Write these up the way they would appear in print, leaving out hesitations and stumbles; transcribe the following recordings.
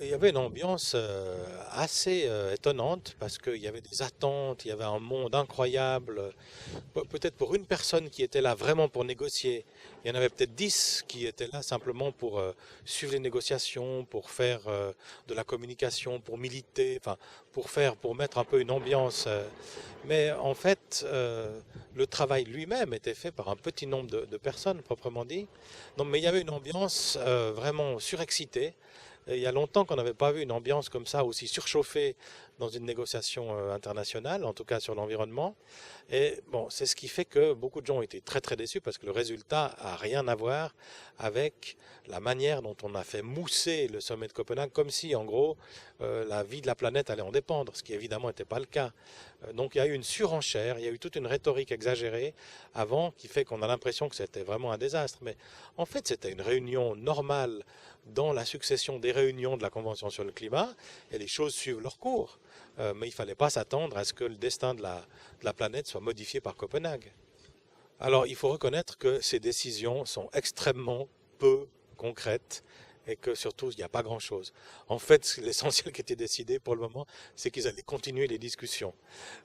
Il y avait une ambiance assez étonnante parce qu'il y avait des attentes, il y avait un monde incroyable. Peut-être pour une personne qui était là vraiment pour négocier, il y en avait peut-être 10 qui étaient là simplement pour suivre les négociations, pour faire de la communication, pour militer, enfin pour mettre un peu une ambiance. Mais en fait, le travail lui-même était fait par un petit nombre de personnes, proprement dit. Donc, mais il y avait une ambiance vraiment surexcitée. Et il y a longtemps qu'on n'avait pas vu une ambiance comme ça, aussi surchauffée dans une négociation internationale, en tout cas sur l'environnement. Et bon, c'est ce qui fait que beaucoup de gens ont été très très déçus parce que le résultat a rien à voir avec la manière dont on a fait mousser le sommet de Copenhague, comme si en gros la vie de la planète allait en dépendre, ce qui évidemment n'était pas le cas. Donc il y a eu une surenchère, il y a eu toute une rhétorique exagérée avant qui fait qu'on a l'impression que c'était vraiment un désastre. Mais en fait, c'était une réunion normale dans la succession des réunions de la Convention sur le climat et les choses suivent leur cours. Mais il ne fallait pas s'attendre à ce que le destin de la planète soit modifié par Copenhague. Alors il faut reconnaître que ces décisions sont extrêmement peu concrètes et que surtout il n'y a pas grand-chose. En fait, l'essentiel qui était décidé pour le moment, c'est qu'ils allaient continuer les discussions.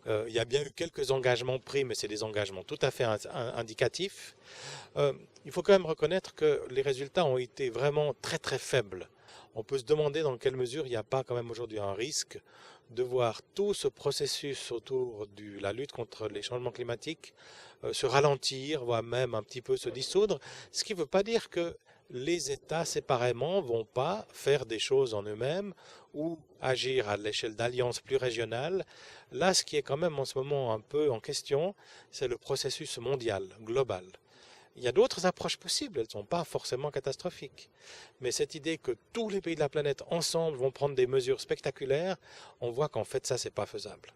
Il y a bien eu quelques engagements pris, mais c'est des engagements tout à fait indicatifs. Euh, il faut quand même reconnaître que les résultats ont été vraiment très très faibles. On peut se demander dans quelle mesure il n'y a pas quand même aujourd'hui un risque de voir tout ce processus autour de la lutte contre les changements climatiques se ralentir, voire même un petit peu se dissoudre, ce qui ne veut pas dire que les États séparément vont pas faire des choses en eux-mêmes ou agir à l'échelle d'alliances plus régionales. Là, ce qui est quand même en ce moment un peu en question, c'est le processus mondial, global. Il y a d'autres approches possibles, elles ne sont pas forcément catastrophiques. Mais cette idée que tous les pays de la planète ensemble vont prendre des mesures spectaculaires, on voit qu'en fait ça, c'est pas faisable.